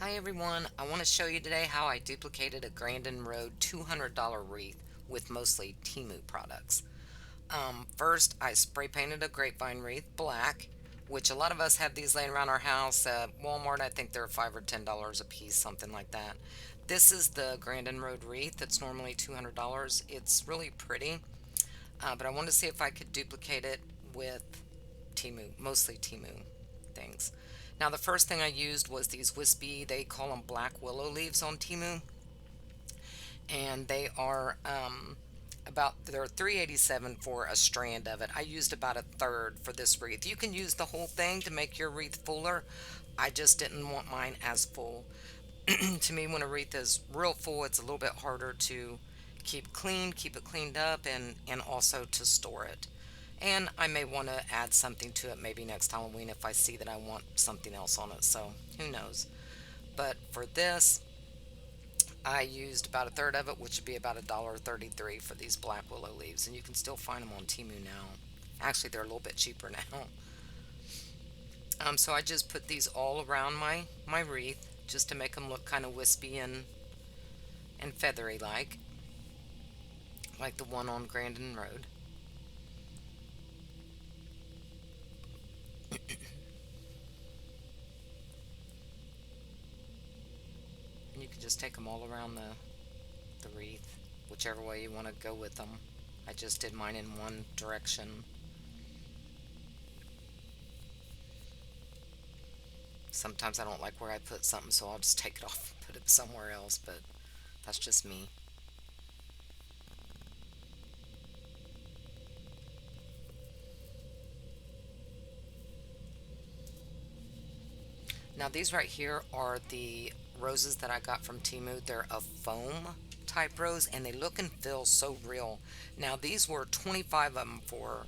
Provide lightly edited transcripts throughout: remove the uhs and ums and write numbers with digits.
Hi everyone, I want to show you today how I duplicated a Grandin Road $200 wreath with mostly Temu products. First, I spray painted a grapevine wreath black, which a lot of us have these laying around our house. Walmart, I think they're $5 or $10 a piece, something like that. This is the Grandin Road wreath that's normally $200. It's really pretty, but I wanted to see if I could duplicate it with Temu, mostly Temu things. Now, the first thing I used was these wispy, they call them black willow leaves on Temu, and they are they're 387 for a strand of it. I used about a third for this wreath. You can use the whole thing to make your wreath fuller. I just didn't want mine as full. To me, when a wreath is real full, it's a little bit harder to keep clean, keep it cleaned up, and also to store it. And I may want to add something to it maybe next Halloween if I see that I want something else on it. So who knows? But for this, I used about a third of it, which would be about $1.33 for these black willow leaves. And you can still find them on Temu now. Actually, they're a little bit cheaper now. So I just put these all around my wreath just to make them look kind of wispy and feathery like the one on Grandin Road. And you can just take them all around the wreath, whichever way you want to go with them. I just did mine in one direction. Sometimes I don't like where I put something, so I'll just take it off and put it somewhere else, but that's just me. Now, these right here are the roses that I got from Temu. They're a foam type rose, and they look and feel so real. Now, these were 25 of them for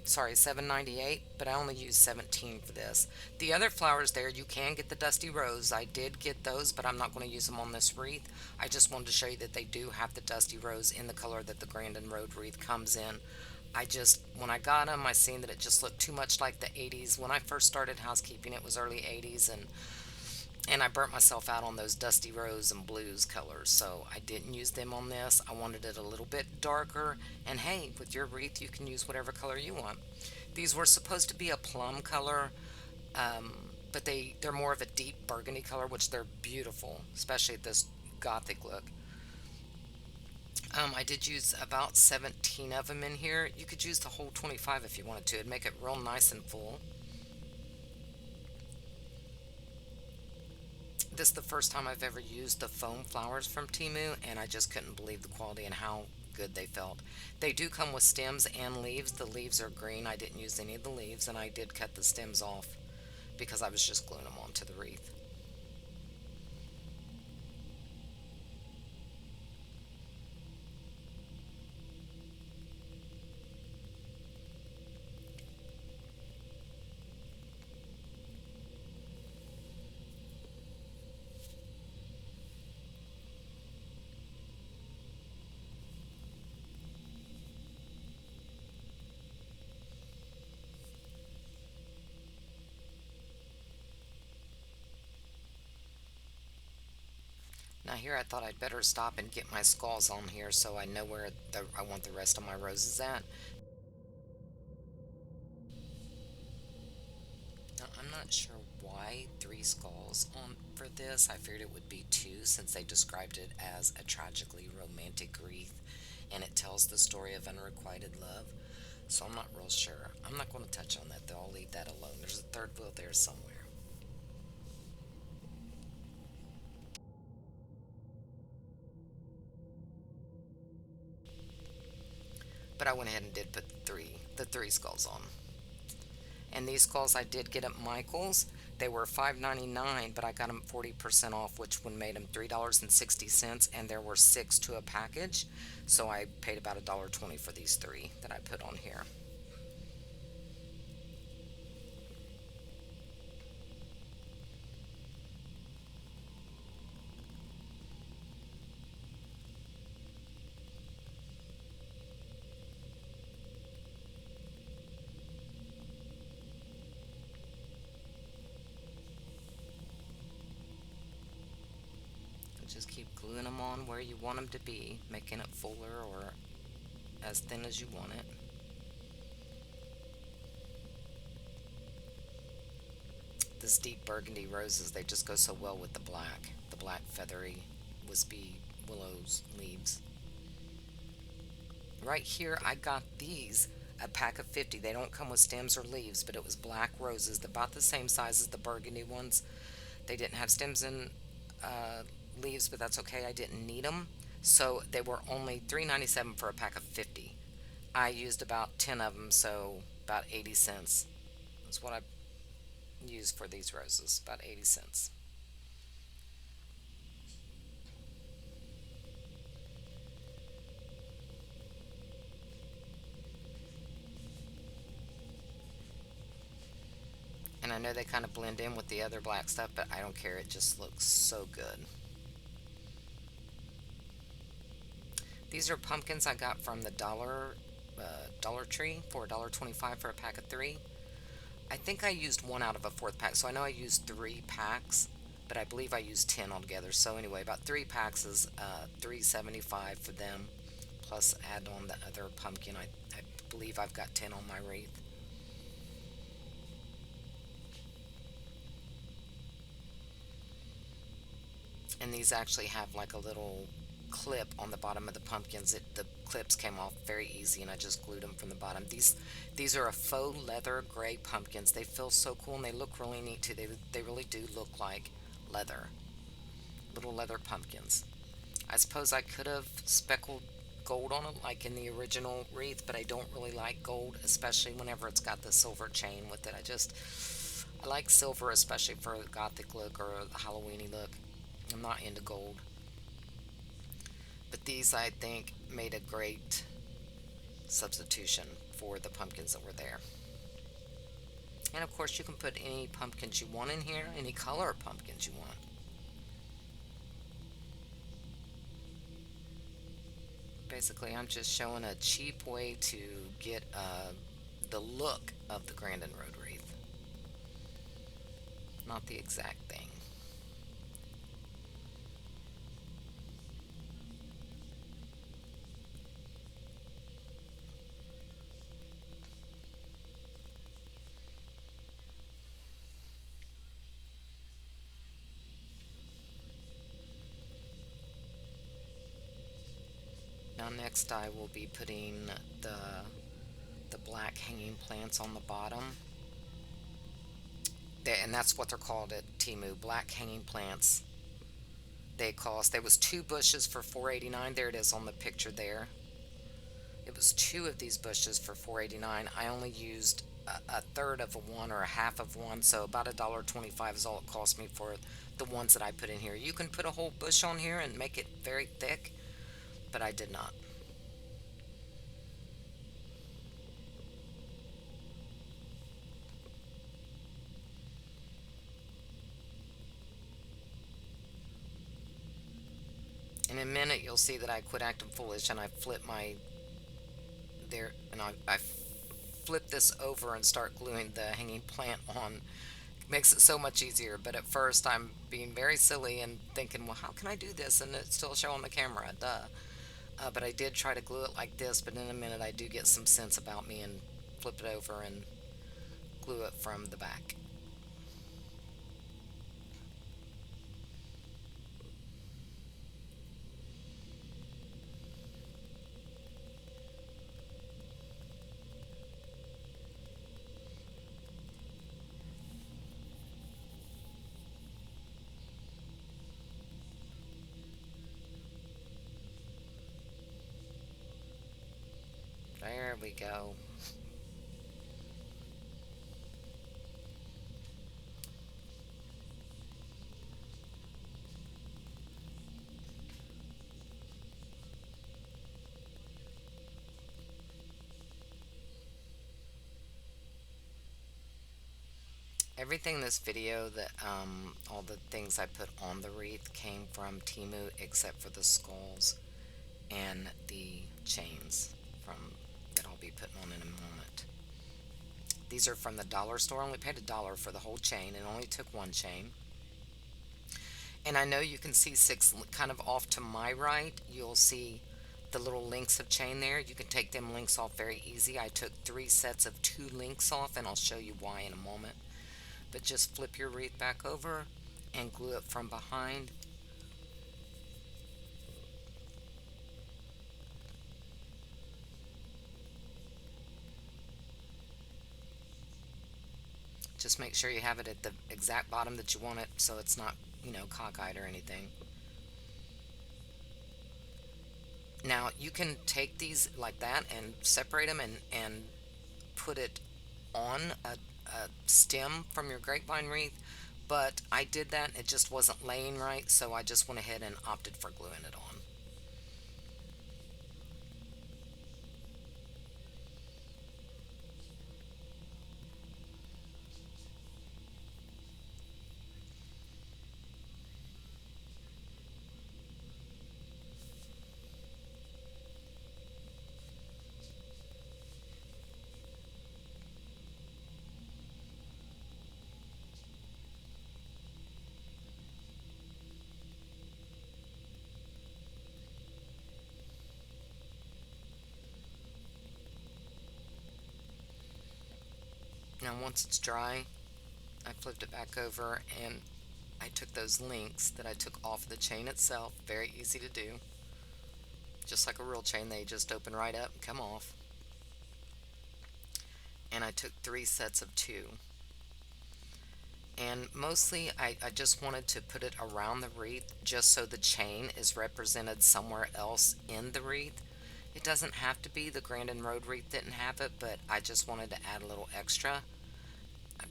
sorry, 7.98, but I only used 17 for this. The other flowers there, you can get the dusty rose. I did get those, but I'm not going to use them on this wreath. I just wanted to show you that they do have the dusty rose in the color that the Grandin Road wreath comes in. When I got them, I seen that it just looked too much like the 80s. When I first started housekeeping, it was early 80s, and I burnt myself out on those dusty rose and blues colors, so I didn't use them on this. I wanted it a little bit darker, and hey, with your wreath, you can use whatever color you want. These were supposed to be a plum color, but they're more of a deep burgundy color, which they're beautiful, especially this gothic look. I did use about 17 of them in here. You could use the whole 25 if you wanted to. It'd make it real nice and full. This is the first time I've ever used the foam flowers from Temu, and I just couldn't believe the quality and how good they felt. They do come with stems and leaves. The leaves are green. I didn't use any of the leaves, and I did cut the stems off because I was just gluing them onto the wreath. Now here I thought I'd better stop and get my skulls on here so I know where I want the rest of my roses at. Now I'm not sure why three skulls on for this. I figured it would be two since they described it as a tragically romantic wreath and it tells the story of unrequited love. So I'm not real sure. I'm not going to touch on that though. I'll leave that alone. There's a third wheel there somewhere. But I went ahead and did put the three skulls on. And these skulls I did get at Michael's. They were $5.99, but I got them 40% off, which would made them $3.60, and there were six to a package. So I paid about $1.20 for these three that I put on here. Just keep gluing them on where you want them to be, making it fuller or as thin as you want it. This deep burgundy roses, they just go so well with the black feathery wispy willows leaves. Right here, I got these, a pack of 50. They don't come with stems or leaves, but it was black roses, about the same size as the burgundy ones. They didn't have stems and uh, leaves, but that's okay. I didn't need them. So they were only $3.97 for a pack of 50. I used about 10 of them, so about 80 cents. That's what I used for these roses, about 80 cents. And I know they kind of blend in with the other black stuff, but I don't care. It just looks so good. These are pumpkins I got from the Dollar Tree for $1.25 for a pack of three. I think I used one out of a fourth pack, so I know I used 3 packs, but I believe I used 10 altogether. So anyway, about 3 packs is $3.75 for them. Plus add on the other pumpkin. I believe I've got 10 on my wreath. And these actually have like a little clip on the bottom of the pumpkins. The clips came off very easy, and I just glued them from the bottom. These are a faux leather gray pumpkins. They feel so cool, and they look really neat too. They really do look like leather, little leather pumpkins. I suppose I could have speckled gold on it like in the original wreath, but I don't really like gold, especially whenever it's got the silver chain with it. I like silver, especially for a gothic look or a Halloweeny look. I'm not into gold. But these, I think, made a great substitution for the pumpkins that were there. And of course, you can put any pumpkins you want in here, any color pumpkins you want. Basically, I'm just showing a cheap way to get the look of the Grandin Road Wreath, not the exact thing. Now next I will be putting the the black hanging plants on the bottom. And that's what they're called at Temu, black hanging plants. There was 2 bushes for 4.89. There it is on the picture there. It was 2 of these bushes for 4.89. I only used a third of a one or a half of one, so about $1.25 is all it cost me for the ones that I put in here. You can put a whole bush on here and make it very thick, but I did not. In a minute, you'll see that I quit acting foolish and I flip my there and I flip this over and start gluing the hanging plant on. It makes it so much easier. But at first, I'm being very silly and thinking, well, how can I do this and it's still show on the camera? Duh. But I did try to glue it like this. But in a minute, I do get some sense about me and flip it over and glue it from the back. There we go. Everything in this video that all the things I put on the wreath came from Temu except for the skulls and the chains from that I'll be putting on in a moment. These are from the dollar store. I only paid $1 for the whole chain and only took one chain. And I know you can see six kind of off to my right. You'll see the little links of chain there. You can take them links off very easy. I took three sets of two links off, and I'll show you why in a moment. But just flip your wreath back over and glue it from behind. Just make sure you have it at the exact bottom that you want it so it's not, cockeyed or anything. Now you can take these like that and separate them and put it on a stem from your grapevine wreath, but I did that, it just wasn't laying right, so I just went ahead and opted for gluing it on. Now once it's dry, I flipped it back over and I took those links that I took off the chain itself, very easy to do, just like a real chain, they just open right up and come off. And I took three sets of two. And mostly I just wanted to put it around the wreath just so the chain is represented somewhere else in the wreath. It doesn't have to be. The Grandin Road Wreath didn't have it, but I just wanted to add a little extra. I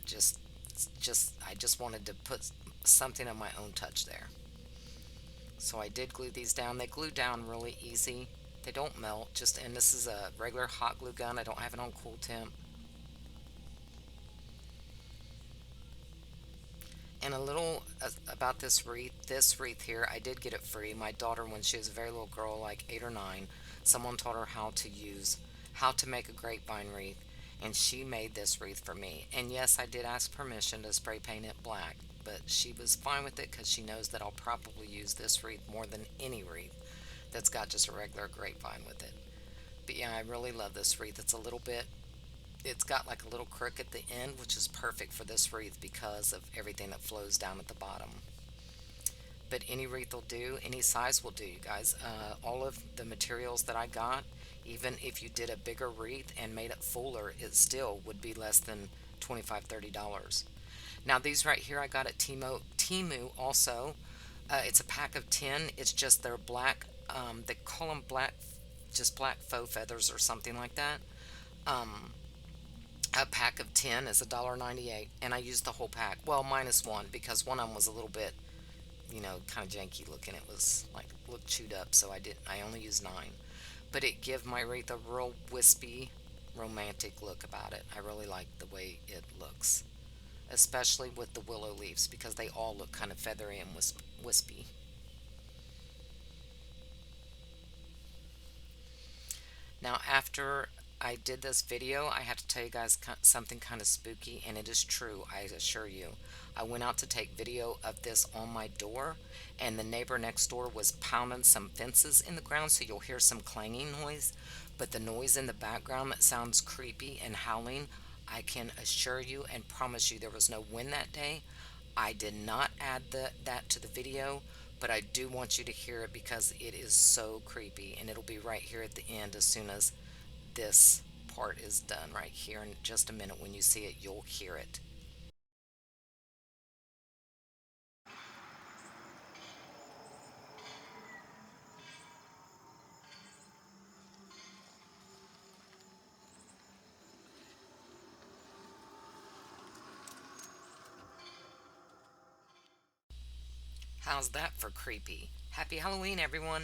just wanted to put something of my own touch there. So I did glue these down. They glue down really easy. They don't melt. And this is a regular hot glue gun. I don't have it on cool temp. And a little about this wreath. This wreath here, I did get it free. My daughter, when she was a very little girl, like 8 or 9, someone taught her how to make a grapevine wreath, and she made this wreath for me. And yes, I did ask permission to spray paint it black, but she was fine with it because she knows that I'll probably use this wreath more than any wreath that's got just a regular grapevine with it. But yeah, I really love this wreath. It's got like a little crook at the end, which is perfect for this wreath because of everything that flows down at the bottom. But any wreath will do, any size will do, you guys. All of the materials that I got, even if you did a bigger wreath and made it fuller, it still would be less than $25, $30. Now these right here I got at Temu also. It's a pack of 10. It's just they're black. They call them black, just black faux feathers or something like that. Um, a pack of 10 is $1.98, and I used the whole pack. Well, minus one because one of them was a little bit, kind of janky looking. It was like looked chewed up, so I only used 9. But it give my wreath a real wispy, romantic look about it. I really like the way it looks, especially with the willow leaves because they all look kind of feathery and wispy. Now, after I did this video, I have to tell you guys something kind of spooky, and it is true, I assure you. I went out to take video of this on my door, and the neighbor next door was pounding some fences in the ground, so you'll hear some clanging noise. But the noise in the background that sounds creepy and howling, I can assure you and promise you there was no wind that day. I did not add that to the video, but I do want you to hear it because it is so creepy, and it'll be right here at the end as soon as this part is done right here in just a minute. When you see it, you'll hear it. How's that for creepy? Happy Halloween, everyone.